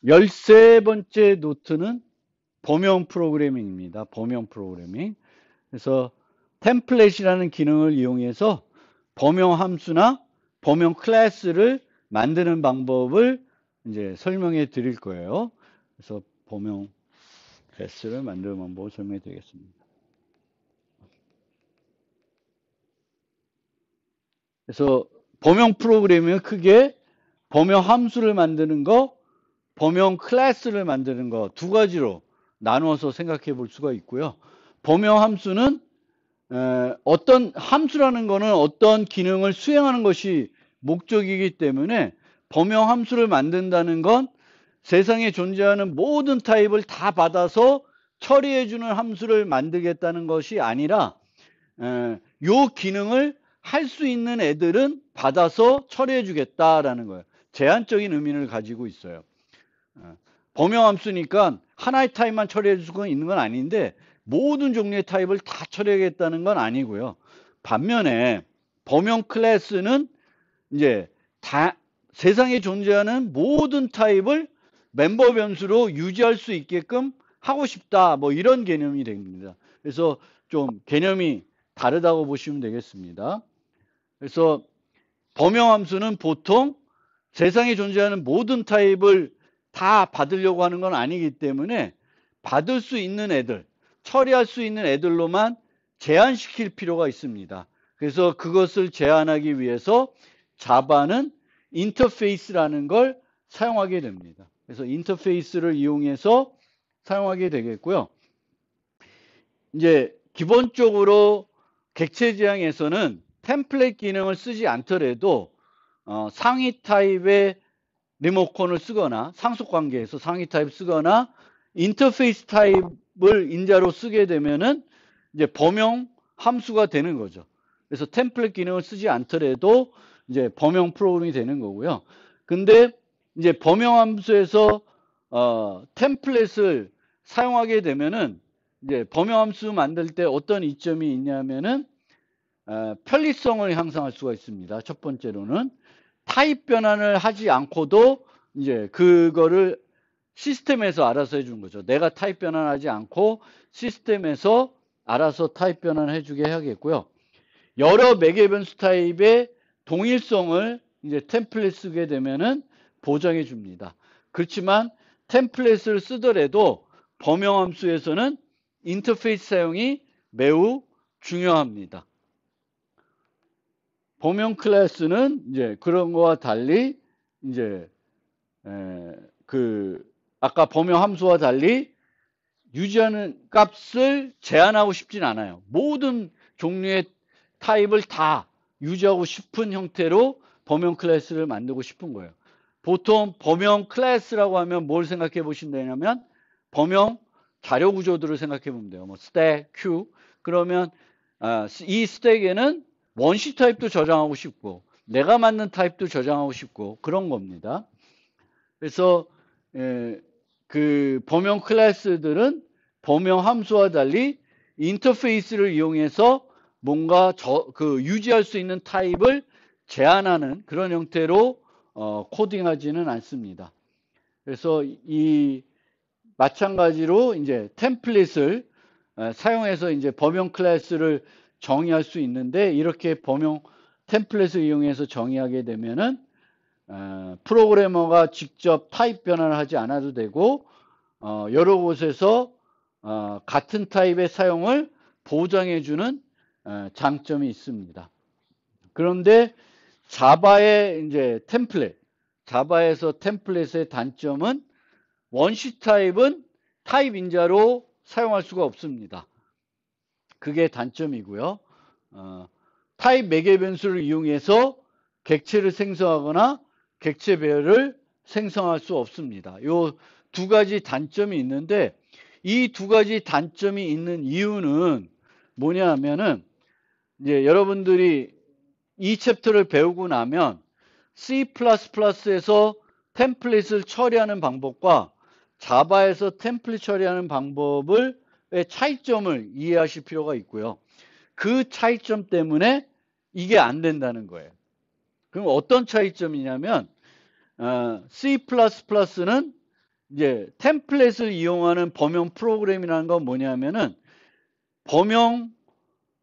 13번째 노트는 범용 프로그래밍입니다. 범용 프로그래밍. 그래서 템플릿이라는 기능을 이용해서 범용 함수나 범용 클래스를 만드는 방법을 이제 설명해 드릴 거예요. 그래서 범용 클래스를 만드는 방법을 설명해 드리겠습니다. 그래서 범용 프로그래밍은 크게 범용 함수를 만드는 거, 범용 클래스를 만드는 거 두 가지로 나누어서 생각해 볼 수가 있고요. 범용 함수는 어떤 함수라는 거는 어떤 기능을 수행하는 것이 목적이기 때문에 범용 함수를 만든다는 건 세상에 존재하는 모든 타입을 다 받아서 처리해주는 함수를 만들겠다는 것이 아니라 요 기능을 할 수 있는 애들은 받아서 처리해 주겠다라는 거예요. 제한적인 의미를 가지고 있어요. 범용 함수니까 하나의 타입만 처리해 줄 수가 있는 건 아닌데 모든 종류의 타입을 다 처리하겠다는 건 아니고요. 반면에 범용 클래스는 이제 다 세상에 존재하는 모든 타입을 멤버 변수로 유지할 수 있게끔 하고 싶다. 뭐 이런 개념이 됩니다. 그래서 좀 개념이 다르다고 보시면 되겠습니다. 그래서 범용 함수는 보통 세상에 존재하는 모든 타입을 다 받으려고 하는 건 아니기 때문에 받을 수 있는 애들, 처리할 수 있는 애들로만 제한시킬 필요가 있습니다. 그래서 그것을 제한하기 위해서 자바는 인터페이스라는 걸 사용하게 됩니다. 그래서 인터페이스를 이용해서 사용하게 되겠고요. 이제 기본적으로 객체 지향에서는 템플릿 기능을 쓰지 않더라도 상위 타입의 리모컨을 쓰거나 상속 관계에서 상위 타입 쓰거나 인터페이스 타입을 인자로 쓰게 되면은 이제 범용 함수가 되는 거죠. 그래서 템플릿 기능을 쓰지 않더라도 이제 범용 프로그램이 되는 거고요. 근데 이제 범용 함수에서 템플릿을 사용하게 되면은 이제 범용 함수 만들 때 어떤 이점이 있냐면은 편리성을 향상할 수가 있습니다. 첫 번째로는 타입 변환을 하지 않고도 이제 그거를 시스템에서 알아서 해주는 거죠. 내가 타입 변환하지 않고 시스템에서 알아서 타입 변환을 해주게 해야겠고요. 여러 매개 변수 타입의 동일성을 이제 템플릿 쓰게 되면은 보장해 줍니다. 그렇지만 템플릿을 쓰더라도 범용 함수에서는 인터페이스 사용이 매우 중요합니다. 범용 클래스는 이제 그런 거와 달리 이제 아까 범용 함수와 달리 유지하는 값을 제한하고 싶진 않아요. 모든 종류의 타입을 다 유지하고 싶은 형태로 범용 클래스를 만들고 싶은 거예요. 보통 범용 클래스라고 하면 뭘 생각해 보신다면 범용 자료 구조들을 생각해 보면 돼요. 뭐 스택, 큐. 그러면 이 스택에는 원시 타입도 저장하고 싶고 내가 만든 타입도 저장하고 싶고 그런 겁니다. 그래서 그 범용 클래스들은 범용 함수와 달리 인터페이스를 이용해서 뭔가 유지할 수 있는 타입을 제한하는 그런 형태로 코딩하지는 않습니다. 그래서 이 마찬가지로 이제 템플릿을 사용해서 이제 범용 클래스를 정의할 수 있는데 이렇게 범용 템플릿을 이용해서 정의하게 되면은 프로그래머가 직접 타입 변환을 하지 않아도 되고 여러 곳에서 같은 타입의 사용을 보장해주는 장점이 있습니다. 그런데 자바의 이제 템플릿, 자바에서 템플릿의 단점은 원시 타입은 타입 인자로 사용할 수가 없습니다. 그게 단점이고요. 타입 매개 변수를 이용해서 객체를 생성하거나 객체 배열을 생성할 수 없습니다. 이 두 가지 단점이 있는데 이 두 가지 단점이 있는 이유는 뭐냐 하면은 이제 여러분들이 이 챕터를 배우고 나면 C++에서 템플릿을 처리하는 방법과 자바에서 템플릿 처리하는 방법의 차이점을 이해하실 필요가 있고요. 그 차이점 때문에 이게 안 된다는 거예요. 그럼 어떤 차이점이냐면 C++는 이제 템플릿을 이용하는 범용 프로그램이라는 건 뭐냐면은 범용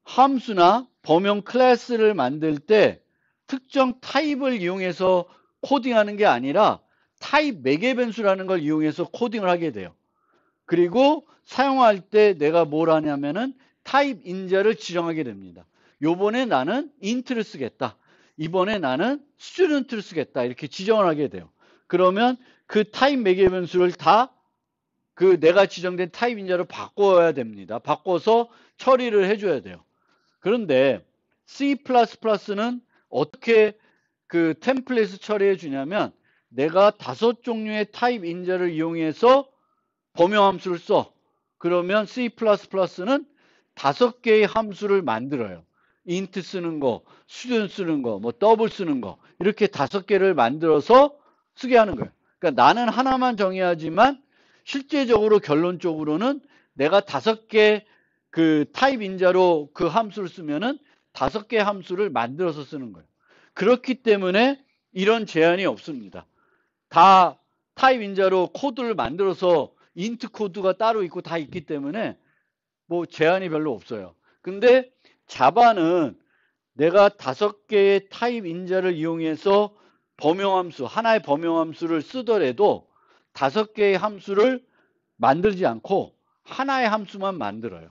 함수나 범용 클래스를 만들 때 특정 타입을 이용해서 코딩하는 게 아니라 타입 매개 변수라는 걸 이용해서 코딩을 하게 돼요. 그리고 사용할 때 내가 뭘 하냐면은 타입 인자를 지정하게 됩니다. 요번에 나는 int를 쓰겠다. 이번에 나는 student를 쓰겠다. 이렇게 지정을 하게 돼요. 그러면 그 타입 매개 변수를 다 그 내가 지정된 타입 인자로 바꿔야 됩니다. 바꿔서 처리를 해줘야 돼요. 그런데 C++는 어떻게 그 템플릿을 처리해 주냐면 내가 5종류의 타입 인자를 이용해서 범용 함수를 써. 그러면 C++는 5개의 함수를 만들어요. int 쓰는 거, student 쓰는 거, 뭐 double 쓰는 거 이렇게 5개를 만들어서 쓰게 하는 거예요. 그러니까 나는 하나만 정해야지만 실제적으로 결론적으로는 내가 5개 그 타입 인자로 그 함수를 쓰면은 5개 함수를 만들어서 쓰는 거예요. 그렇기 때문에 이런 제한이 없습니다. 다 타입 인자로 코드를 만들어서 인트 코드가 따로 있고 다 있기 때문에 뭐 제한이 별로 없어요. 근데 자바는 내가 5개의 타입 인자를 이용해서 범용함수, 하나의 범용함수를 쓰더라도 5개의 함수를 만들지 않고 하나의 함수만 만들어요.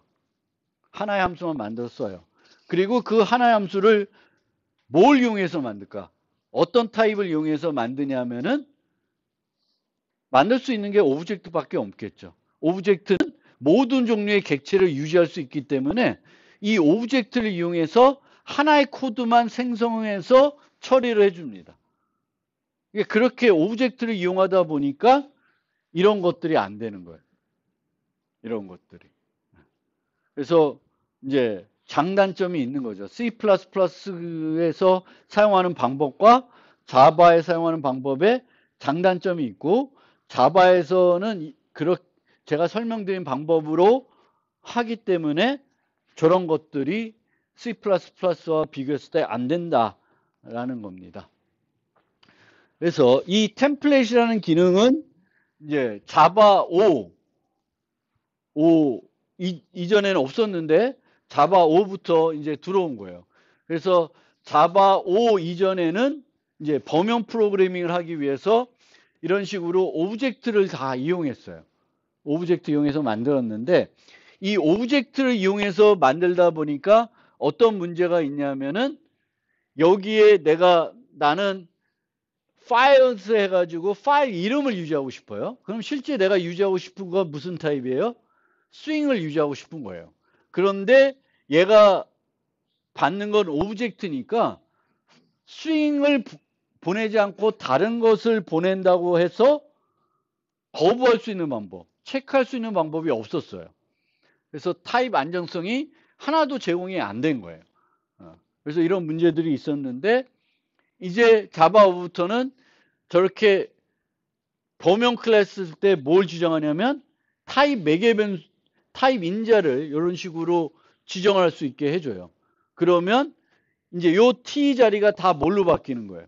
하나의 함수만 만들었어요. 그리고 그 하나의 함수를 뭘 이용해서 만들까? 어떤 타입을 이용해서 만드냐면은 만들 수 있는 게 오브젝트밖에 없겠죠. 오브젝트는 모든 종류의 객체를 유지할 수 있기 때문에 이 오브젝트를 이용해서 하나의 코드만 생성해서 처리를 해줍니다. 그렇게 오브젝트를 이용하다 보니까 이런 것들이 안 되는 거예요. 이런 것들이. 그래서 이제 장단점이 있는 거죠. C++에서 사용하는 방법과 자바에 사용하는 방법에 장단점이 있고 자바에서는 제가 설명드린 방법으로 하기 때문에 저런 것들이 C++와 비교했을 때 안 된다라는 겁니다. 그래서 이 템플릿이라는 기능은 이제 자바 5 이전에는 없었는데 자바 5부터 이제 들어온 거예요. 그래서 자바 5 이전에는 이제 범용 프로그래밍을 하기 위해서 이런 식으로 오브젝트를 다 이용했어요. 오브젝트 이용해서 만들었는데 이 오브젝트를 이용해서 만들다 보니까 어떤 문제가 있냐면은 여기에 나는 파일스 해가지고 파일 이름을 유지하고 싶어요. 그럼 실제 내가 유지하고 싶은 건 무슨 타입이에요? 스윙을 유지하고 싶은 거예요. 그런데 얘가 받는 건 오브젝트니까 스윙을 보내지 않고 다른 것을 보낸다고 해서 거부할 수 있는 방법, 체크할 수 있는 방법이 없었어요. 그래서 타입 안정성이 하나도 제공이 안 된 거예요. 그래서 이런 문제들이 있었는데 이제 자바 5부터는 저렇게 범용 클래스 때 뭘 지정하냐면 타입 매개 변수, 타입 인자를 이런 식으로 지정할 수 있게 해줘요. 그러면 이제 요 t 자리가 다 뭘로 바뀌는 거예요?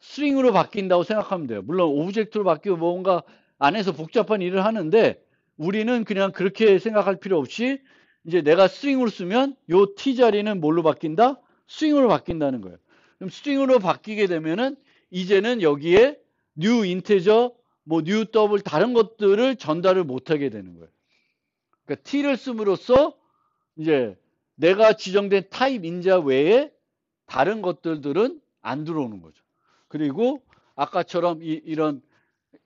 스트링으로 바뀐다고 생각하면 돼요. 물론 오브젝트로 바뀌고 뭔가 안에서 복잡한 일을 하는데 우리는 그냥 그렇게 생각할 필요 없이 이제 내가 스트링으로 쓰면 요 t 자리는 뭘로 바뀐다? 스트링으로 바뀐다는 거예요. 그럼 스트링으로 바뀌게 되면은 이제는 여기에 new integer, 뭐 new double 다른 것들을 전달을 못하게 되는 거예요. 그러니까 t를 씀으로써 이제 내가 지정된 타입 인자 외에 다른 것들은 안 들어오는 거죠. 그리고 아까처럼 이런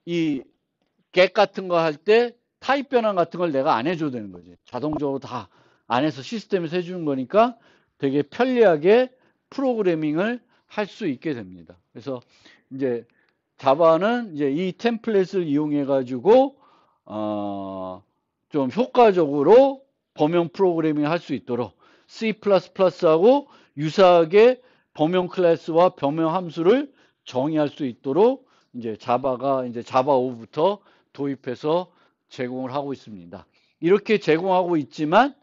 get 같은 거 할 때 타입 변환 같은 걸 내가 안 해줘도 되는 거지. 자동적으로 다 안에서 시스템에서 해주는 거니까 되게 편리하게 프로그래밍을 할 수 있게 됩니다. 그래서 이제 자바는 이제 이 템플릿을 이용해 가지고 좀 효과적으로 범용 프로그래밍 할 수 있도록 C++하고 유사하게 범용 클래스와 범용 함수를 정의할 수 있도록 이제 자바가 이제 자바 5부터 도입해서 제공을 하고 있습니다. 이렇게 제공하고 있지만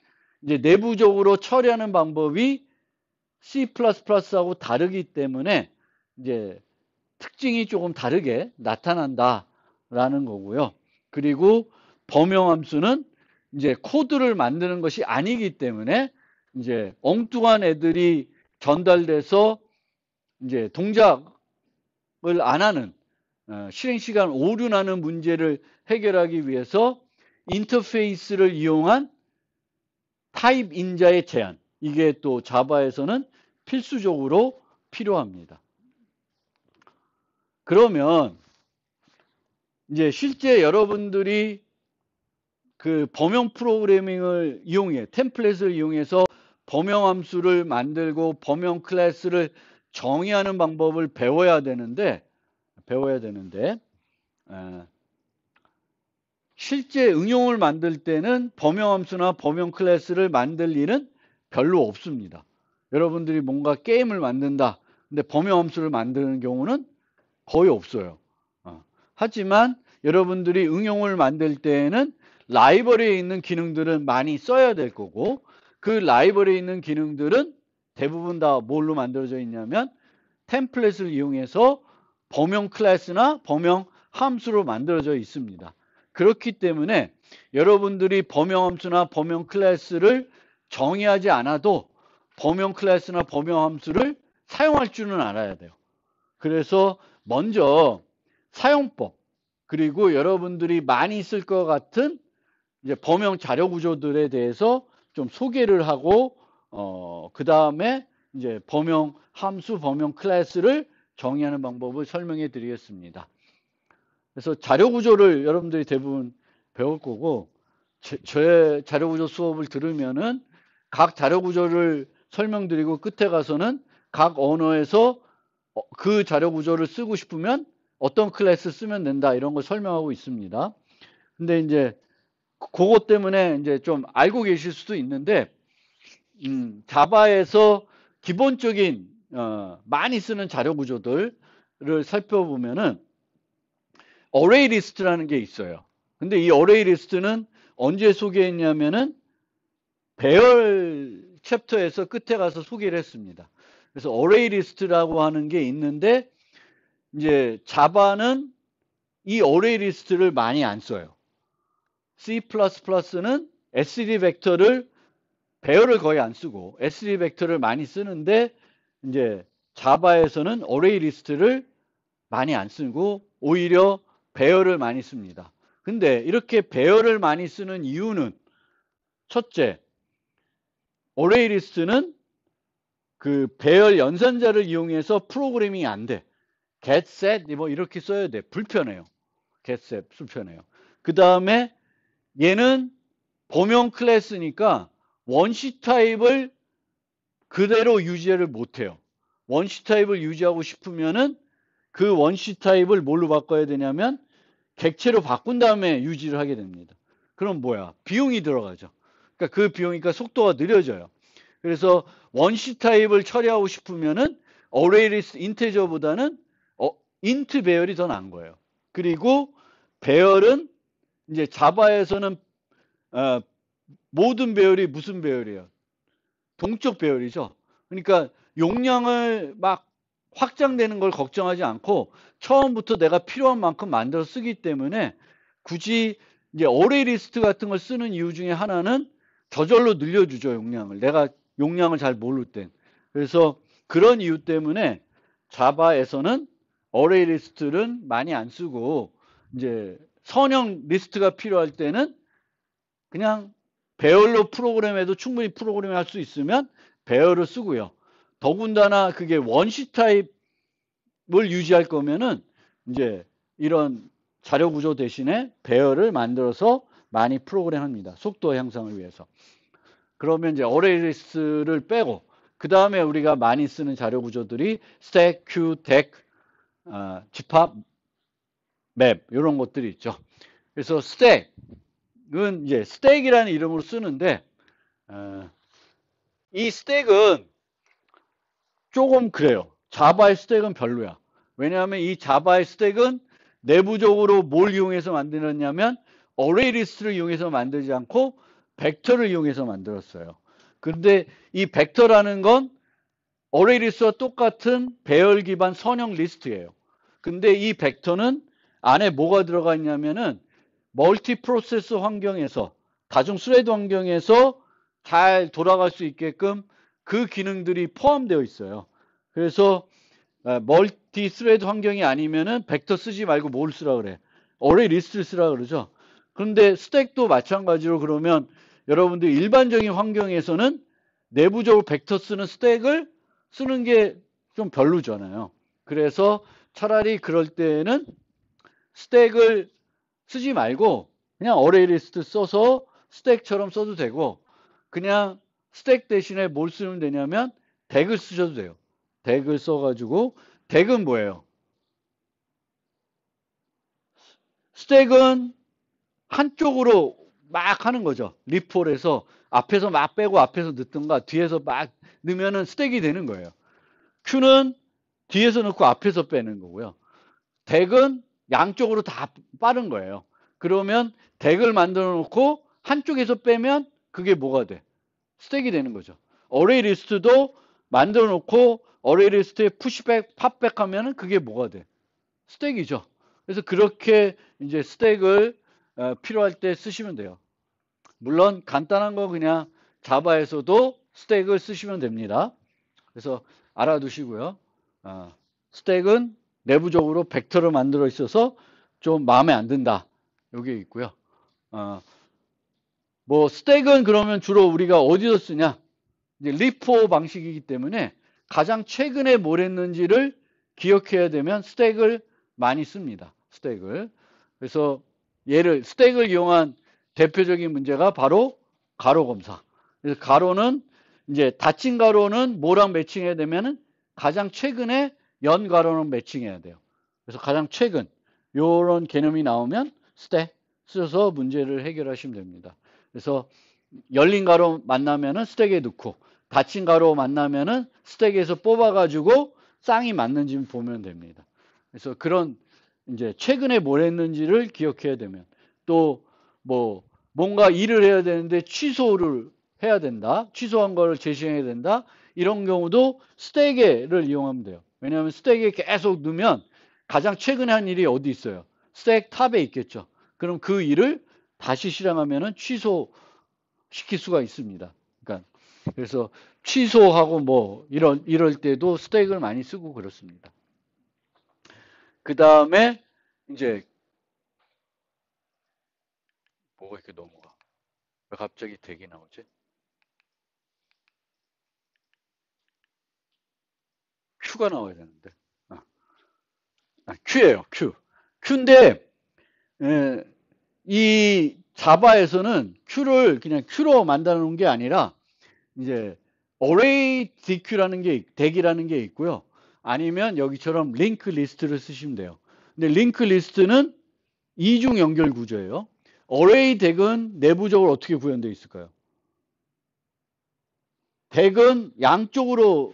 이제 내부적으로 처리하는 방법이 C++하고 다르기 때문에 이제 특징이 조금 다르게 나타난다 라는 거고요. 그리고 범용함수는 이제 코드를 만드는 것이 아니기 때문에 이제 엉뚱한 애들이 전달돼서 이제 동작을 안 하는 실행 시간 오류나는 문제를 해결하기 위해서 인터페이스를 이용한 타입 인자의 제한, 이게 또 자바에서는 필수적으로 필요합니다. 그러면 이제 실제 여러분들이 그 범용 프로그래밍을 이용해, 템플릿을 이용해서 범용 함수를 만들고 범용 클래스를 정의하는 방법을 배워야 되는데 실제 응용을 만들 때는 범용 함수나 범용 클래스를 만들 일은 별로 없습니다. 여러분들이 뭔가 게임을 만든다. 근데 범용 함수를 만드는 경우는 거의 없어요. 하지만 여러분들이 응용을 만들 때에는 라이브러리에 있는 기능들은 많이 써야 될 거고, 그 라이브러리에 있는 기능들은 대부분 다 뭘로 만들어져 있냐면 템플릿을 이용해서 범용 클래스나 범용 함수로 만들어져 있습니다. 그렇기 때문에 여러분들이 범용 함수나 범용 클래스를 정의하지 않아도 범용 클래스나 범용 함수를 사용할 줄은 알아야 돼요. 그래서 먼저 사용법, 그리고 여러분들이 많이 쓸 것 같은 이제 범용 자료 구조들에 대해서 좀 소개를 하고, 그 다음에 이제 범용 함수, 범용 클래스를 정의하는 방법을 설명해 드리겠습니다. 그래서 자료 구조를 여러분들이 대부분 배울 거고, 저의 자료 구조 수업을 들으면은 각 자료 구조를 설명드리고 끝에 가서는 각 언어에서 그 자료 구조를 쓰고 싶으면 어떤 클래스 쓰면 된다, 이런 걸 설명하고 있습니다. 근데 이제 그것 때문에 이제 좀 알고 계실 수도 있는데, 자바에서 기본적인 많이 쓰는 자료 구조들을 살펴보면은 어레이 리스트라는 게 있어요. 근데 이 어레이 리스트는 언제 소개했냐면은 배열 챕터에서 끝에 가서 소개를 했습니다. 그래서 어레이 리스트라고 하는 게 있는데, 이제 자바는 이 어레이 리스트를 많이 안 써요. C++는 std 벡터를 배열을 거의 안 쓰고 std 벡터를 많이 쓰는데, 이제 자바에서는 어레이 리스트를 많이 안 쓰고 오히려 배열을 많이 씁니다. 근데 이렇게 배열을 많이 쓰는 이유는, 첫째, 어레이 리스트는 그 배열 연산자를 이용해서 프로그래밍이 안 돼. get, set 뭐 이렇게 써야 돼. 불편해요. get, set 불편해요. 그 다음에 얘는 범용 클래스니까 원시 타입을 그대로 유지를 못해요. 원시 타입을 유지하고 싶으면은 그 원시 타입을 뭘로 바꿔야 되냐면 객체로 바꾼 다음에 유지를 하게 됩니다. 그럼 뭐야? 비용이 들어가죠. 그러니까 그 비용이니까 속도가 느려져요. 그래서 원시 타입을 처리하고 싶으면은 어레이 리스트 인테저보다는 인트 배열이 더 나은 거예요. 그리고 배열은 이제 자바에서는 모든 배열이 무슨 배열이에요? 동적 배열이죠. 그러니까 용량을 막 확장되는 걸 걱정하지 않고 처음부터 내가 필요한 만큼 만들어 쓰기 때문에 굳이 이제 어레이 리스트 같은 걸 쓰는 이유 중에 하나는 저절로 늘려주죠, 용량을. 내가 용량을 잘 모를 땐. 그래서 그런 이유 때문에 자바에서는 어레이 리스트는 많이 안 쓰고, 이제 선형 리스트가 필요할 때는 그냥 배열로 프로그램해도 충분히 프로그램 할 수 있으면 배열을 쓰고요. 더군다나 그게 원시 타입을 유지할 거면은 이제 이런 자료 구조 대신에 배열을 만들어서 많이 프로그램 합니다. 속도 향상을 위해서. 그러면 이제 어레이 리스트를 빼고, 그 다음에 우리가 많이 쓰는 자료 구조들이 스택, 큐, 덱, 집합, 맵 이런 것들이 있죠. 그래서 스택은 이제 스택이라는 이름으로 쓰는데, 이 스택은 조금 그래요. 자바의 스택은 별로야. 왜냐하면 이 자바의 스택은 내부적으로 뭘 이용해서 만들었냐면 어레이 리스트를 이용해서 만들지 않고 벡터를 이용해서 만들었어요. 근데 이 벡터라는 건 어레이 리스트와 똑같은 배열 기반 선형 리스트예요. 근데 이 벡터는 안에 뭐가 들어가 있냐면은 멀티 프로세스 환경에서 다중 스레드 환경에서 잘 돌아갈 수 있게끔 그 기능들이 포함되어 있어요. 그래서 멀티 스레드 환경이 아니면은 벡터 쓰지 말고 뭘 쓰라 그래? 어레이 리스트를 쓰라 그러죠. 그런데 스택도 마찬가지로 그러면 여러분들 일반적인 환경에서는 내부적으로 벡터 쓰는 스택을 쓰는 게 좀 별로잖아요. 그래서 차라리 그럴 때는 스택을 쓰지 말고 그냥 어레이 리스트 써서 스택처럼 써도 되고 그냥 스택 대신에 뭘 쓰면 되냐면 덱을 쓰셔도 돼요. 덱을 써가지고 덱은 뭐예요? 스택은 한쪽으로 막 하는 거죠. 리폴에서 앞에서 막 빼고 앞에서 넣든가 뒤에서 막 넣으면은 스택이 되는 거예요. 큐는 뒤에서 넣고 앞에서 빼는 거고요. 덱은 양쪽으로 다 빠른 거예요. 그러면 덱을 만들어 놓고 한쪽에서 빼면 그게 뭐가 돼? 스택이 되는 거죠. 어레이 리스트도 만들어 놓고 어레이 리스트에 푸시백, 팝백 하면은 그게 뭐가 돼? 스택이죠. 그래서 그렇게 이제 스택을 필요할 때 쓰시면 돼요. 물론 간단한 거 그냥 자바에서도 스택을 쓰시면 됩니다. 그래서 알아두시고요. 스택은 내부적으로 벡터를 만들어 있어서 좀 마음에 안 든다. 여기 있고요. 뭐 스택은 그러면 주로 우리가 어디서 쓰냐? 이제 리포 방식이기 때문에 가장 최근에 뭘 했는지를 기억해야 되면 스택을 많이 씁니다. 스택을. 그래서 스택을 이용한 대표적인 문제가 바로 가로 검사. 그래서 가로는 이제 닫힌 가로는 뭐랑 매칭해야 되면은 가장 최근에 연 가로는 매칭해야 돼요. 그래서 가장 최근 요런 개념이 나오면 스택 쓰셔서 문제를 해결하시면 됩니다. 그래서 열린 가로 만나면은 스택에 넣고 닫힌 가로 만나면은 스택에서 뽑아가지고 쌍이 맞는지 보면 됩니다. 그래서 그런 이제 최근에 뭘 했는지를 기억해야 되면 또 뭐 뭔가 일을 해야 되는데 취소를 해야 된다. 취소한 걸 제시해야 된다. 이런 경우도 스택을 이용하면 돼요. 왜냐하면 스택에 계속 넣으면 가장 최근에 한 일이 어디 있어요? 스택 탑에 있겠죠. 그럼 그 일을 다시 실행하면은 취소시킬 수가 있습니다. 그러니까 그래서 취소하고 뭐 이럴 때도 스택을 많이 쓰고 그렇습니다. 그 다음에 이제 뭐가 이렇게 넘어가? 왜 갑자기 덱이 나오지? 큐가 나와야 되는데. 큐예요, 큐. 큐인데 이 자바에서는 큐를 그냥 큐로 만들어 놓은 게 아니라 이제 array DQ라는 게 덱이라는 게 있고요. 아니면 여기처럼 링크 리스트를 쓰시면 돼요. 근데 링크 리스트는 이중 연결 구조예요. array 덱은 내부적으로 어떻게 구현되어 있을까요? 덱은 양쪽으로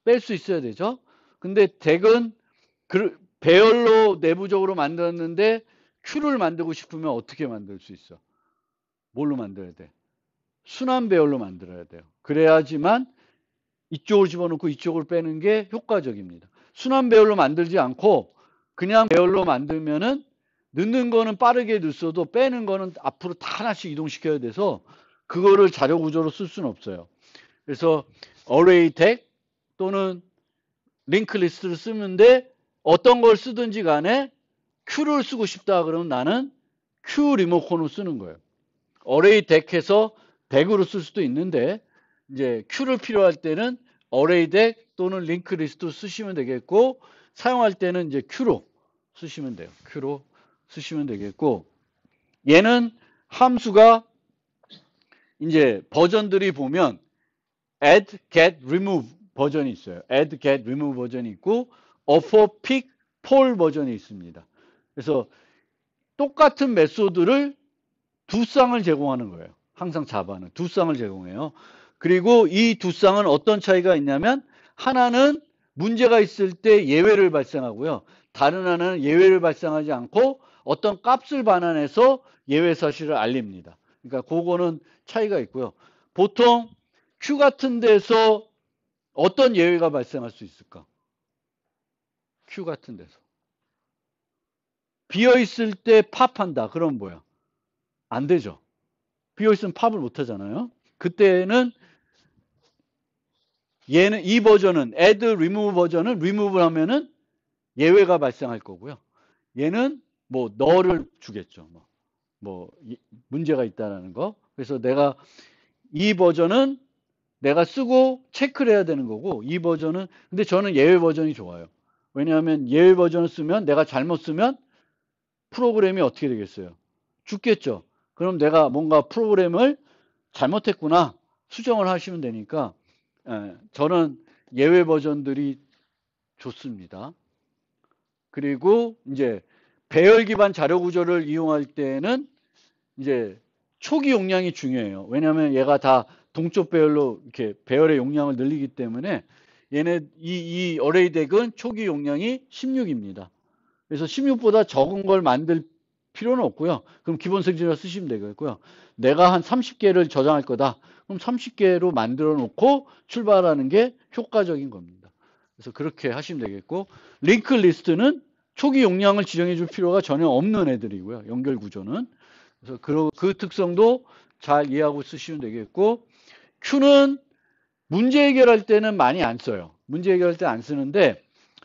뺄 수 있어야 되죠. 근데 덱은 배열로 내부적으로 만들었는데 큐를 만들고 싶으면 어떻게 만들 수 있어? 뭘로 만들어야 돼? 순환 배열로 만들어야 돼요. 그래야지만 이쪽을 집어넣고 이쪽을 빼는 게 효과적입니다. 순환 배열로 만들지 않고 그냥 배열로 만들면은 넣는 거는 빠르게 넣어도 빼는 거는 앞으로 다 하나씩 이동시켜야 돼서 그거를 자료 구조로 쓸 수는 없어요. 그래서 array tag 또는 링크 리스트를 쓰는데 어떤 걸 쓰든지 간에 Q를 쓰고 싶다 그러면 나는 Q 리모컨을 쓰는 거예요. array dec에서 덱으로 쓸 수도 있는데 이제 Q를 필요할 때는 array deck 또는 링크 리스트 쓰시면 되겠고 사용할 때는 이제 Q로 쓰시면 돼요. Q로 쓰시면 되겠고 얘는 함수가 이제 버전들이 보면 add, get, remove 버전이 있어요. add, get, remove 버전이 있고 offer, pick, poll 버전이 있습니다. 그래서 똑같은 메소드를 두 쌍을 제공하는 거예요. 항상 자바는 두 쌍을 제공해요. 그리고 이 두 쌍은 어떤 차이가 있냐면 하나는 문제가 있을 때 예외를 발생하고요. 다른 하나는 예외를 발생하지 않고 어떤 값을 반환해서 예외 사실을 알립니다. 그러니까 그거는 차이가 있고요. 보통 Q 같은 데서 어떤 예외가 발생할 수 있을까? Q 같은 데서. 비어있을 때 팝한다. 그럼 뭐야? 안 되죠. 비어있으면 팝을 못 하잖아요. 그때는 얘는 이 버전은 add remove 버전은 remove를 하면은 예외가 발생할 거고요. 얘는 뭐 너를 주겠죠. 뭐 문제가 있다라는 거. 그래서 내가 이 버전은 내가 쓰고 체크를 해야 되는 거고 이 버전은 근데 저는 예외 버전이 좋아요. 왜냐하면 예외 버전을 쓰면 내가 잘못 쓰면 프로그램이 어떻게 되겠어요? 죽겠죠. 그럼 내가 뭔가 프로그램을 잘못했구나 수정을 하시면 되니까 저는 예외 버전들이 좋습니다. 그리고 이제 배열 기반 자료 구조를 이용할 때는 이제 초기 용량이 중요해요. 왜냐하면 얘가 다 동쪽 배열로 이렇게 배열의 용량을 늘리기 때문에 얘네 이 어레이 덱은 초기 용량이 16입니다. 그래서 16보다 적은 걸 만들 필요는 없고요. 그럼 기본 생지라 쓰시면 되겠고요. 내가 한 30개를 저장할 거다. 그럼 30개로 만들어 놓고 출발하는 게 효과적인 겁니다. 그래서 그렇게 하시면 되겠고 링크 리스트는 초기 용량을 지정해 줄 필요가 전혀 없는 애들이고요. 연결 구조는. 그래서 그 특성도 잘 이해하고 쓰시면 되겠고 Q는 문제 해결할 때는 많이 안 써요. 문제 해결할 때 안 쓰는데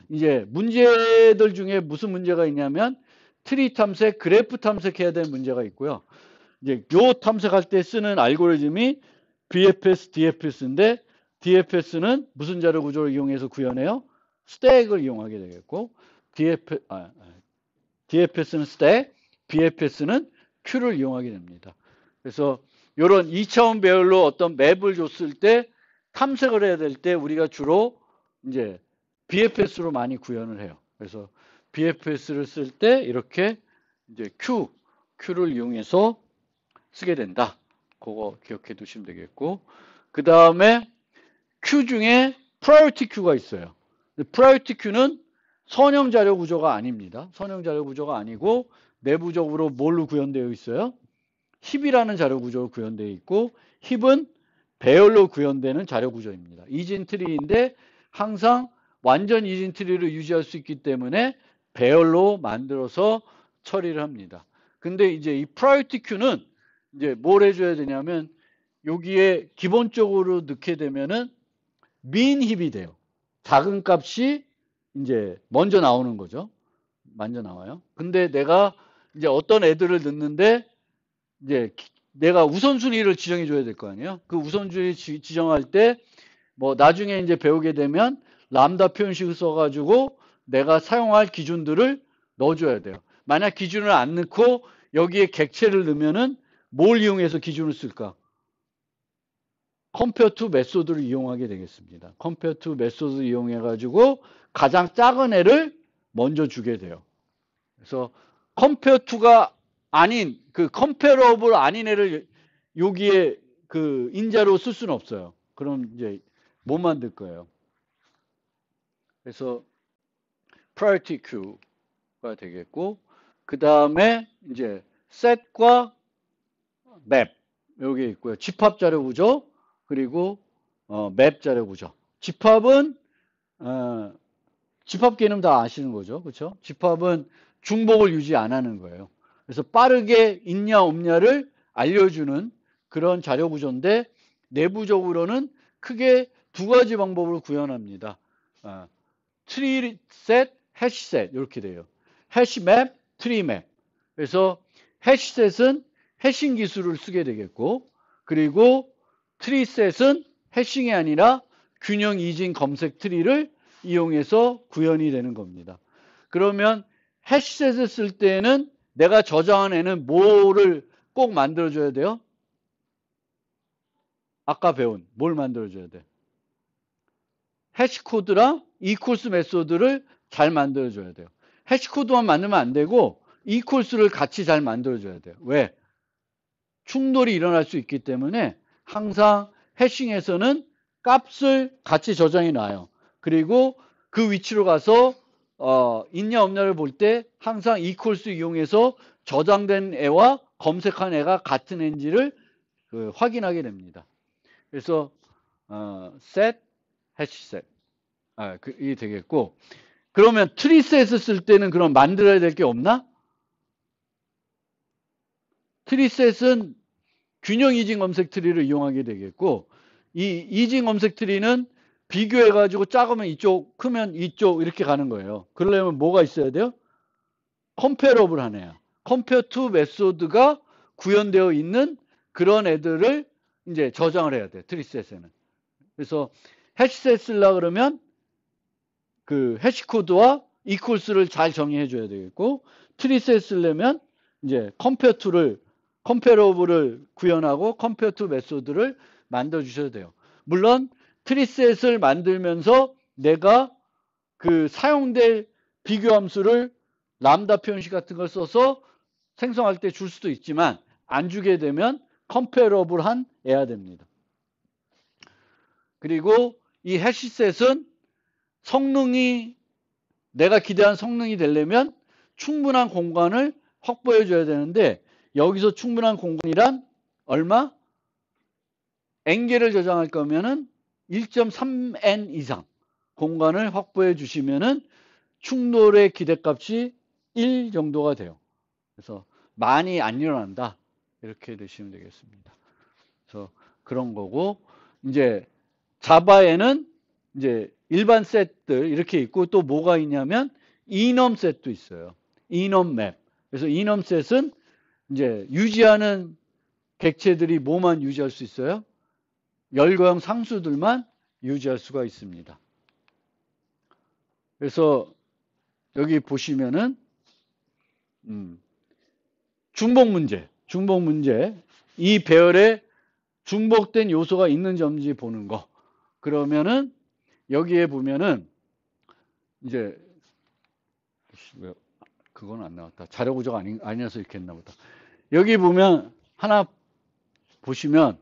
이제 문제들 중에 무슨 문제가 있냐면 트리 탐색, 그래프 탐색해야 되는 문제가 있고요. 이제 요 탐색할 때 쓰는 알고리즘이 BFS, DFS인데 DFS는 무슨 자료 구조를 이용해서 구현해요? 스택을 이용하게 되겠고 DFS는 스택, BFS는 Q를 이용하게 됩니다. 그래서 이런 2차원 배열로 어떤 맵을 줬을 때 탐색을 해야 될 때 우리가 주로 이제 BFS로 많이 구현을 해요. 그래서 BFS를 쓸 때 이렇게 이제 Q를 이용해서 쓰게 된다. 그거 기억해 두시면 되겠고 그 다음에 Q 중에 Priority Q가 있어요. Priority Q는 선형 자료 구조가 아닙니다. 선형 자료 구조가 아니고 내부적으로 뭘로 구현되어 있어요? 힙이라는 자료 구조로 구현되어 있고 힙은 배열로 구현되는 자료 구조입니다. 이진 트리인데 항상 완전 이진 트리를 유지할 수 있기 때문에 배열로 만들어서 처리를 합니다. 근데 이제 이 프라이어티 큐는 이제 뭘 해줘야 되냐면 여기에 기본적으로 넣게 되면은 민 힙이 돼요. 작은 값이 이제 먼저 나오는 거죠. 먼저 나와요. 근데 내가 이제 어떤 애들을 넣는데 이제 내가 우선순위를 지정해 줘야 될 거 아니에요. 그 우선순위 지정할 때 뭐 나중에 이제 배우게 되면 람다 표현식을 써가지고 내가 사용할 기준들을 넣어줘야 돼요. 만약 기준을 안 넣고 여기에 객체를 넣으면은 뭘 이용해서 기준을 쓸까? compare to 메소드를 이용하게 되겠습니다. compare to 메소드 이용해 가지고 가장 작은 애를 먼저 주게 돼요. 그래서 compare to가 아닌 그 comparable 아닌 애를 여기에 그 인자로 쓸 수는 없어요. 그럼 이제 못 만들 거예요. 그래서 priority queue가 되겠고 그 다음에 이제 set과 map 여기 있고요. 집합 자료 구조 그리고 맵 자료 구조. 집합은 집합 개념 다 아시는 거죠, 그렇죠? 집합은 중복을 유지 안 하는 거예요. 그래서 빠르게 있냐 없냐를 알려주는 그런 자료 구조인데 내부적으로는 크게 두 가지 방법으로 구현합니다. 트리 셋, 해시 셋 이렇게 돼요. 해시 맵, 트리 맵. 그래서 해시 셋은 해싱 기술을 쓰게 되겠고 그리고 트리 셋은 해싱이 아니라 균형 이진 검색 트리를 이용해서 구현이 되는 겁니다. 그러면 해시셋을 쓸 때는 내가 저장한 애는 뭐를 꼭 만들어줘야 돼요? 아까 배운 뭘 만들어줘야 돼? 해시코드랑 equals 메소드를 잘 만들어줘야 돼요. 해시코드만 만들면 안 되고 equals를 같이 잘 만들어줘야 돼요. 왜? 충돌이 일어날 수 있기 때문에 항상 해싱에서는 값을 같이 저장해 놔요. 그리고 그 위치로 가서 있냐 없냐를 볼 때 항상 equals 이용해서 저장된 애와 검색한 애가 같은 애인지를 확인하게 됩니다. 그래서 set, hash set 이 되겠고 그러면 트리 셋을 쓸 때는 그럼 만들어야 될 게 없나? 트리셋은 균형 이진 검색 트리를 이용하게 되겠고, 이 이진 검색 트리는 비교해가지고 작으면 이쪽, 크면 이쪽 이렇게 가는 거예요. 그러려면 뭐가 있어야 돼요? 컴페어러블한 애야. 컴페어 투 메소드가 구현되어 있는 그런 애들을 이제 저장을 해야 돼. 트리셋에는. 그래서 해시셋 쓰려고 그러면 그 해시코드와 이퀄스를 잘 정의해 줘야 되겠고, 트리셋 쓰려면 이제 컴페어러블을 구현하고 컴페어 투 메소드를 만들어 주셔야 돼요. 물론 트리셋을 만들면서 내가 그 사용될 비교 함수를 람다 표현식 같은 걸 써서 생성할 때 줄 수도 있지만, 안 주게 되면 컴페어러블한 해야 됩니다. 그리고 이 해시셋은 성능이, 내가 기대한 성능이 되려면 충분한 공간을 확보해 줘야 되는데, 여기서 충분한 공간이란 얼마? n개를 저장할 거면은 1.3n 이상 공간을 확보해 주시면은 충돌의 기대값이 1 정도가 돼요. 그래서 많이 안 일어난다, 이렇게 되시면 되겠습니다. 그래서 그런 거고, 이제 자바에는 이제 일반 셋들 이렇게 있고, 또 뭐가 있냐면 이넘 셋도 있어요. 이넘 맵. 그래서 이넘 셋은 이제 유지하는 객체들이 뭐만 유지할 수 있어요? 열거형 상수들만 유지할 수가 있습니다. 그래서 여기 보시면은 중복 문제, 이 배열에 중복된 요소가 있는지 없는지 보는 거. 그러면은 여기에 보면은 이제 그건 안 나왔다. 자료 구조가 아니어서 이렇게 했나 보다. 여기 보면 하나 보시면,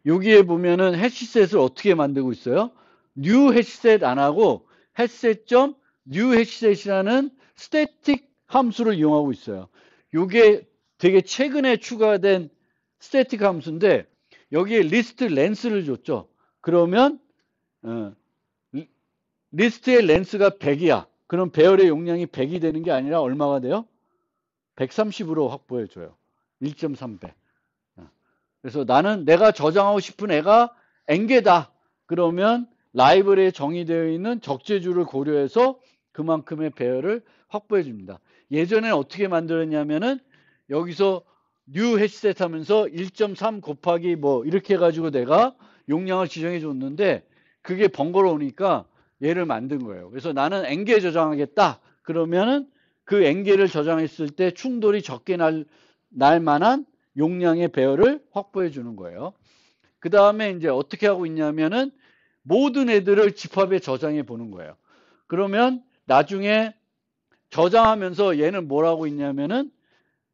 여기에 보면은 해시셋을 어떻게 만들고 있어요? new 해시셋 안 하고 해시셋.new 해시셋이라는 스태틱 함수를 이용하고 있어요. 이게 되게 최근에 추가된 스태틱 함수인데, 여기에 리스트 렌스를 줬죠. 그러면 리스트의 렌스가 100이야. 그럼 배열의 용량이 100이 되는 게 아니라 얼마가 돼요? 130으로 확보해 줘요. 1.3배. 그래서 나는 내가 저장하고 싶은 애가 n개다. 그러면 라이브러리에 정의되어 있는 적재주를 고려해서 그만큼의 배열을 확보해 줍니다. 예전에 어떻게 만들었냐면은 여기서 new 해시셋 하면서 1.3 곱하기 뭐 이렇게 해가지고 내가 용량을 지정해 줬는데, 그게 번거로우니까 얘를 만든 거예요. 그래서 나는 n개 저장하겠다. 그러면은 그 n개를 저장했을 때 충돌이 적게 날 만한 용량의 배열을 확보해 주는 거예요. 그 다음에 이제 어떻게 하고 있냐면은 모든 애들을 집합에 저장해 보는 거예요. 그러면 나중에 저장하면서 얘는 뭘 하고 있냐면은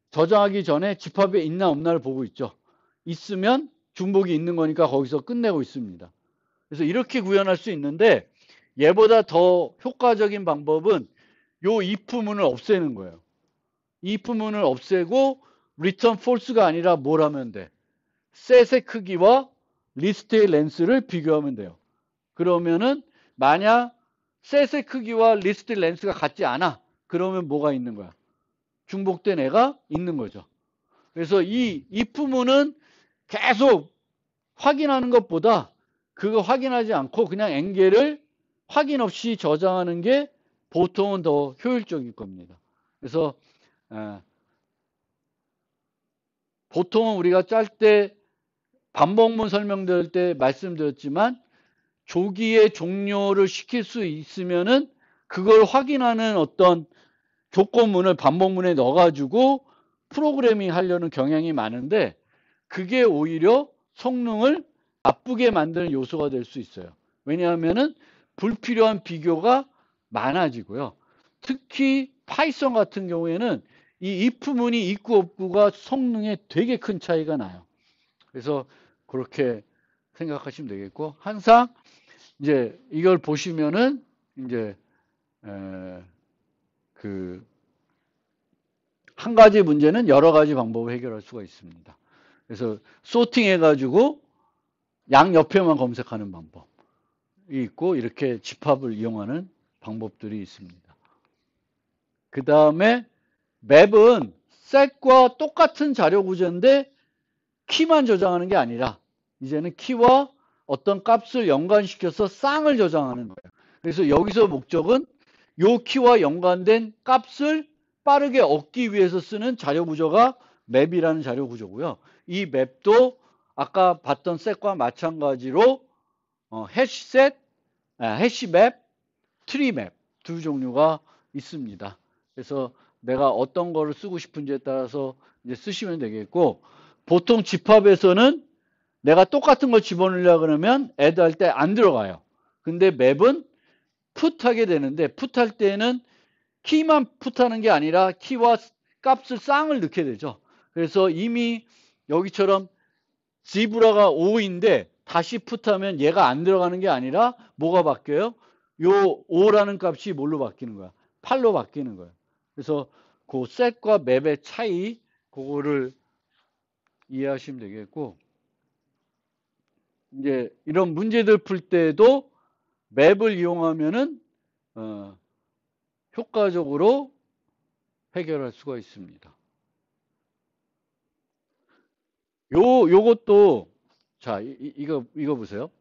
저장하기 전에 집합에 있나 없나를 보고 있죠. 있으면 중복이 있는 거니까 거기서 끝내고 있습니다. 그래서 이렇게 구현할 수 있는데, 얘보다 더 효과적인 방법은 요 if문을 없애는 거예요. if문을 없애고 return false가 아니라 뭘 하면 돼? 셋의 크기와 리스트의 렌스를 비교하면 돼요. 그러면은 만약 셋의 크기와 리스트 렌스가 같지 않아, 그러면 뭐가 있는 거야? 중복된 애가 있는 거죠. 그래서 이 if문은 계속 확인하는 것보다 그거 확인하지 않고 그냥 n개를 확인 없이 저장하는 게 보통은 더 효율적일 겁니다. 그래서 보통은 우리가 짤 때 반복문 설명드릴 때 말씀드렸지만, 조기에 종료를 시킬 수 있으면은 그걸 확인하는 어떤 조건문을 반복문에 넣어가지고 프로그래밍 하려는 경향이 많은데, 그게 오히려 성능을 나쁘게 만드는 요소가 될 수 있어요. 왜냐하면은 불필요한 비교가 많아지고요. 특히 파이썬 같은 경우에는 이 if문이 있고 없고가 성능에 되게 큰 차이가 나요. 그래서 그렇게 생각하시면 되겠고, 항상 이제 이걸 보시면은 이제 그 한 가지 문제는 여러 가지 방법을 해결할 수가 있습니다. 그래서 소팅해 가지고 양 옆에만 검색하는 방법이 있고, 이렇게 집합을 이용하는 방법들이 있습니다. 그 다음에 맵은 set과 똑같은 자료 구조인데 키만 저장하는 게 아니라 이제는 키와 어떤 값을 연관시켜서 쌍을 저장하는 거예요. 그래서 여기서 목적은 요 키와 연관된 값을 빠르게 얻기 위해서 쓰는 자료 구조가 맵이라는 자료 구조고요. 이 맵도 아까 봤던 set과 마찬가지로 해시셋, 해시맵, 트리맵 두 종류가 있습니다. 그래서 내가 어떤 거를 쓰고 싶은지에 따라서 이제 쓰시면 되겠고, 보통 집합에서는 내가 똑같은 걸 집어넣으려고 그러면 add 할 때 안 들어가요. 근데 맵은 put 하게 되는데, put 할 때는 키만 put 하는 게 아니라 키와 값을 쌍을 넣게 되죠. 그래서 이미 여기처럼 지브라가 5인데 다시 put 하면 얘가 안 들어가는 게 아니라 뭐가 바뀌어요? 요 5라는 값이 뭘로 바뀌는 거야? 8로 바뀌는 거예요. 그래서 그 set과 맵의 차이, 그거를 이해하시면 되겠고, 이제 이런 문제들 풀 때도 맵을 이용하면은 효과적으로 해결할 수가 있습니다. 요것도 자, 이거 보세요.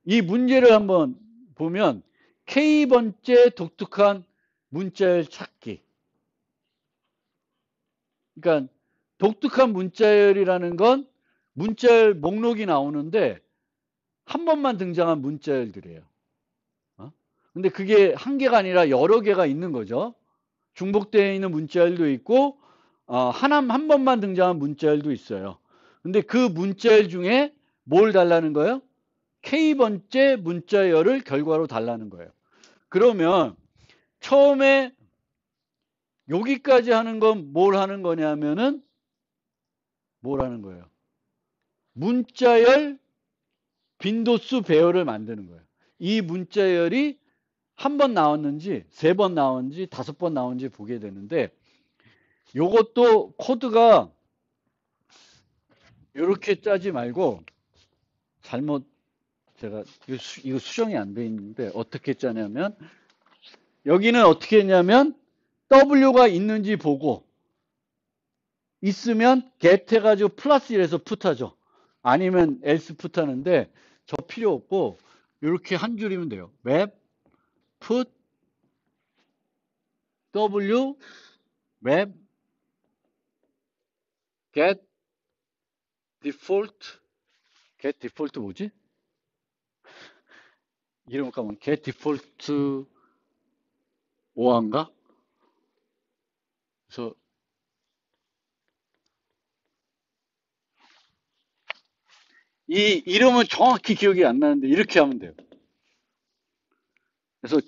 이 문제를 한번 보면 K번째 독특한 문자열 찾기. 그러니까 독특한 문자열이라는 건 문자열 목록이 나오는데 한 번만 등장한 문자열들이에요. 근데 그게 한 개가 아니라 여러 개가 있는 거죠. 중복되어 있는 문자열도 있고 한 번만 등장한 문자열도 있어요. 근데 그 문자열 중에 뭘 달라는 거예요? K번째 문자열을 결과로 달라는 거예요. 그러면 처음에 여기까지 하는 건 뭘 하는 거냐면은 뭘 하는 거예요? 문자열 빈도수 배열을 만드는 거예요. 이 문자열이 한 번 나왔는지, 세 번 나왔는지, 5번 나왔는지 보게 되는데, 요것도 코드가 이렇게 짜지 말고, 잘못, 제가, 이거 수정이 안 돼 있는데, 어떻게 짜냐면, 여기는 어떻게 했냐면, W가 있는지 보고, 있으면 get 해가지고 플러스 1에서 put 하죠. 아니면 else put 하는데, 저 필요 없고, 이렇게 한 줄이면 돼요. map, put, w, map, get, default, get default 뭐지? 이름 까먹 get default 5인가? 그래서 이 이름은 정확히 기억이 안 나는데 이렇게 하면 돼요. 그래서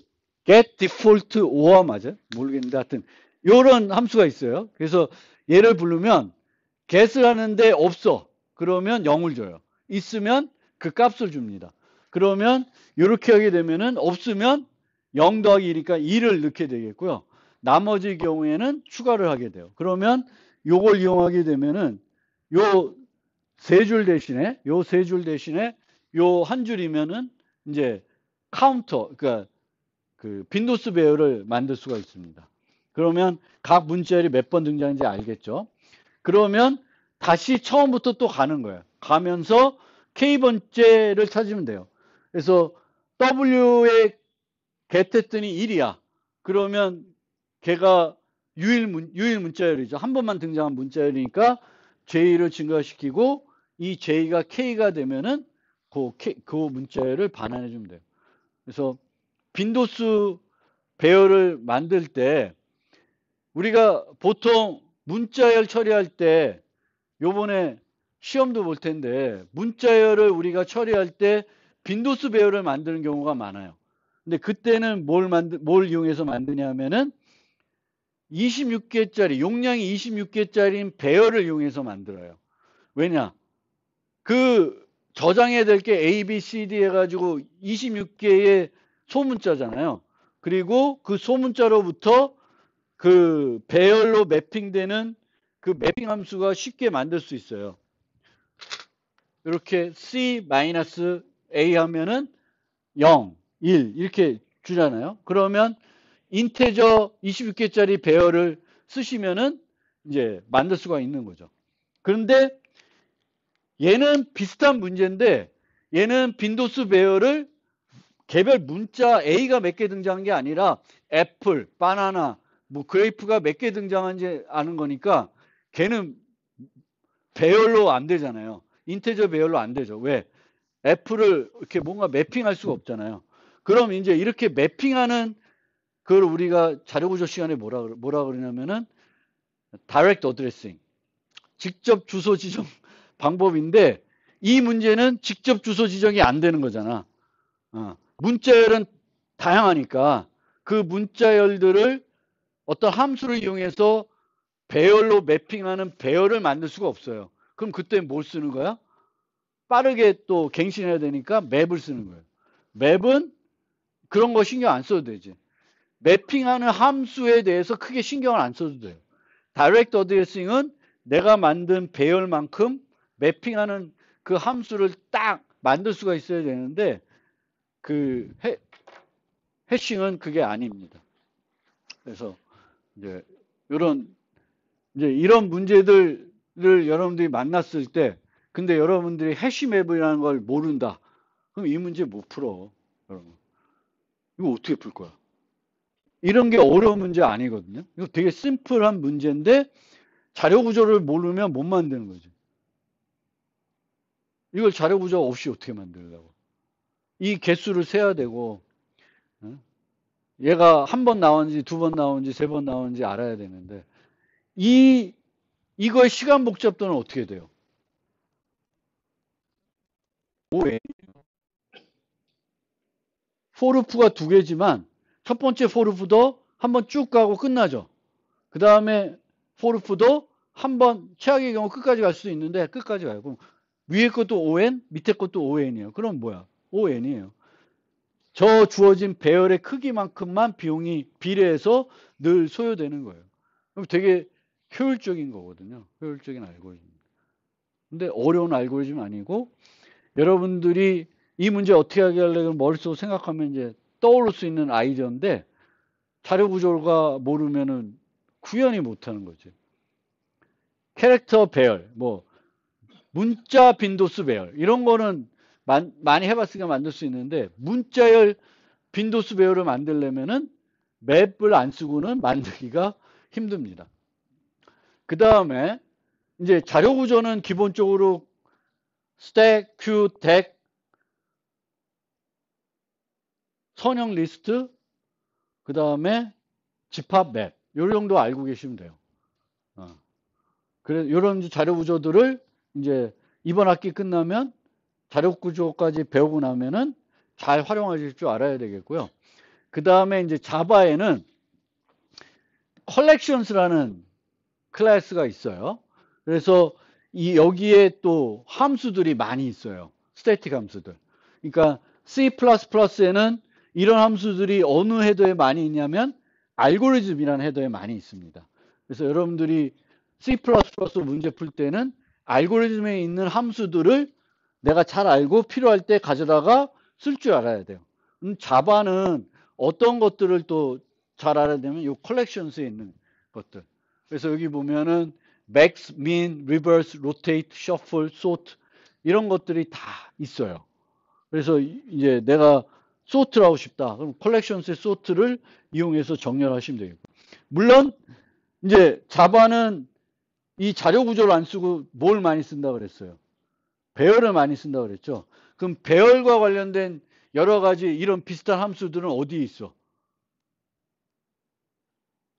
get default 5와 맞아요? 모르겠는데 하여튼 이런 함수가 있어요. 그래서 얘를 부르면 get을 하는데 없어. 그러면 0을 줘요. 있으면 그 값을 줍니다. 그러면 이렇게 하게 되면은 없으면 0 더하기 2니까 2를 넣게 되겠고요. 나머지 경우에는 추가를 하게 돼요. 그러면 요걸 이용하게 되면은 요 세 줄 대신에 요 세 줄 대신에 요 한 줄이면은 이제 카운터, 그러니까 그 빈도수 배열을 만들 수가 있습니다. 그러면 각 문자열이 몇 번 등장하는지 알겠죠? 그러면 다시 처음부터 또 가는 거예요. 가면서 K번째를 찾으면 돼요. 그래서 W에 get 했더니 1이야. 그러면 걔가 유일 문자열이죠. 한 번만 등장한 문자열이니까 J를 증가시키고 이 J가 K가 되면은 그 문자열을 반환해 주면 돼요. 그래서 빈도수 배열을 만들 때 우리가 보통 문자열 처리할 때 요번에 시험도 볼 텐데 문자열을 우리가 처리할 때 빈도수 배열을 만드는 경우가 많아요. 근데 그때는 뭘 이용해서 만드냐면은 26개짜리, 용량이 26개짜리인 배열을 이용해서 만들어요. 왜냐? 그 저장해야 될 게 A, B, C, D 해가지고 26개의 소문자잖아요. 그리고 그 소문자로부터 그 배열로 매핑되는 그 매핑 함수가 쉽게 만들 수 있어요. 이렇게 C-A 하면은 0, 1 이렇게 주잖아요. 그러면 인테저 26개짜리 배열을 쓰시면은 이제 만들 수가 있는 거죠. 그런데 얘는 비슷한 문제인데 얘는 빈도수 배열을 개별 문자 A가 몇 개 등장한 게 아니라 애플, 바나나, 뭐 그레이프가 몇 개 등장한지 아는 거니까 걔는 배열로 안 되잖아요. 인테저 배열로 안 되죠. 왜? 애플을 이렇게 뭔가 매핑할 수가 없잖아요. 그럼 이제 이렇게 매핑하는 그걸 우리가 자료구조 시간에 뭐라 그러냐면은 direct addressing, 직접 주소 지정 방법인데 이 문제는 직접 주소 지정이 안 되는 거잖아. 문자열은 다양하니까 그 문자열들을 어떤 함수를 이용해서 배열로 매핑하는 배열을 만들 수가 없어요. 그럼 그때 뭘 쓰는 거야? 빠르게 또 갱신해야 되니까 맵을 쓰는 거예요. 맵은 그런 거 신경 안 써도 되지. 매핑하는 함수에 대해서 크게 신경을 안 써도 돼요. 다이렉트 어드레싱은 내가 만든 배열만큼 매핑하는 그 함수를 딱 만들 수가 있어야 되는데 그 해싱은 그게 아닙니다. 그래서 이제 이런 문제들을 여러분들이 만났을 때 근데 여러분들이 해시맵이라는 걸 모른다. 그럼 이 문제 못 풀어. 여러분. 이거 어떻게 풀 거야? 이런 게 어려운 문제 아니거든요. 이거 되게 심플한 문제인데 자료 구조를 모르면 못 만드는 거죠. 이걸 자료 구조 없이 어떻게 만들려고? 이 개수를 세야 되고 얘가 한 번 나오는지 두 번 나오는지 세 번 나오는지 알아야 되는데 이거의 시간 복잡도는 어떻게 돼요? 포르프가 두 개지만 첫 번째 포르프도 한번 쭉 가고 끝나죠. 그 다음에 포르프도 한번 최악의 경우 끝까지 갈 수도 있는데 끝까지 가요. 그럼 위에 것도 ON, 밑에 것도 ON이에요. 그럼 뭐야? ON이에요. 저 주어진 배열의 크기만큼만 비용이 비례해서 늘 소요되는 거예요. 그럼 되게 효율적인 거거든요. 효율적인 알고리즘. 근데 어려운 알고리즘 아니고 여러분들이 이 문제 어떻게 하게 하려고 머릿속으로 생각하면 이제 떠오를 수 있는 아이디어인데 자료 구조가 모르면은 구현이 못하는 거죠. 캐릭터 배열, 뭐 문자 빈도수 배열 이런 거는 많이 해봤으니까 만들 수 있는데 문자열 빈도수 배열을 만들려면은 맵을 안 쓰고는 만들기가 힘듭니다. 그 다음에 이제 자료 구조는 기본적으로 스택, 큐, 덱, 선형 리스트, 그 다음에 집합 맵, 요 정도 알고 계시면 돼요. 그래서 이런 자료 구조들을 이제 이번 학기 끝나면 자료 구조까지 배우고 나면은 잘 활용하실 줄 알아야 되겠고요. 그 다음에 이제 자바에는 collections라는 클래스가 있어요. 그래서 여기에 또 함수들이 많이 있어요. 스태틱 함수들. 그러니까 C++에는 이런 함수들이 어느 헤더에 많이 있냐면 알고리즘이라는 헤더에 많이 있습니다. 그래서 여러분들이 C++ 문제 풀 때는 알고리즘에 있는 함수들을 내가 잘 알고 필요할 때 가져다가 쓸 줄 알아야 돼요. 자바는 어떤 것들을 또 잘 알아야 되면 이 컬렉션스에 있는 것들. 그래서 여기 보면은 max, min, reverse, rotate, shuffle, sort 이런 것들이 다 있어요. 그래서 이제 내가 sort를 하고 싶다. 그럼 컬렉션스의 sort를 이용해서 정렬하시면 되겠고. 물론 이제 자바는 이 자료 구조를 안 쓰고 뭘 많이 쓴다 그랬어요? 배열을 많이 쓴다 그랬죠. 그럼 배열과 관련된 여러 가지 이런 비슷한 함수들은 어디에 있어?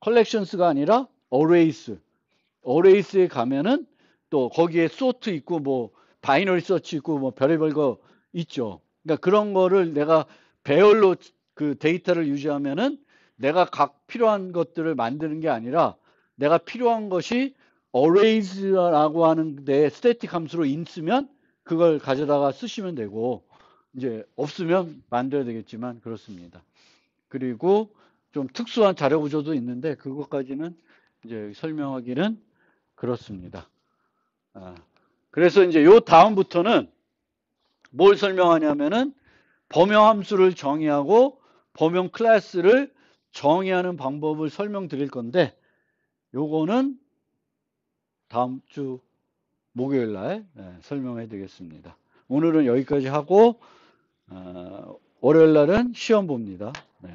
컬렉션스가 아니라 어레이스에 가면은 또 거기에 sort 있고 뭐 바이너리 서치 있고 뭐 별의별 거 있죠. 그러니까 그런 거를 내가 배열로 그 데이터를 유지하면은 내가 각 필요한 것들을 만드는 게 아니라 내가 필요한 것이 arrays라고 하는 데 스태틱 함수로 있으면 그걸 가져다가 쓰시면 되고 이제 없으면 만들어야 되겠지만 그렇습니다. 그리고 좀 특수한 자료 구조도 있는데 그것까지는 이제 설명하기는 그렇습니다. 그래서 이제 요 다음부터는 뭘 설명하냐면은 범용 함수를 정의하고 범용 클래스를 정의하는 방법을 설명드릴 건데 요거는 다음 주 목요일 날 설명해 드리겠습니다. 오늘은 여기까지 하고 월요일 날은 시험 봅니다. 네.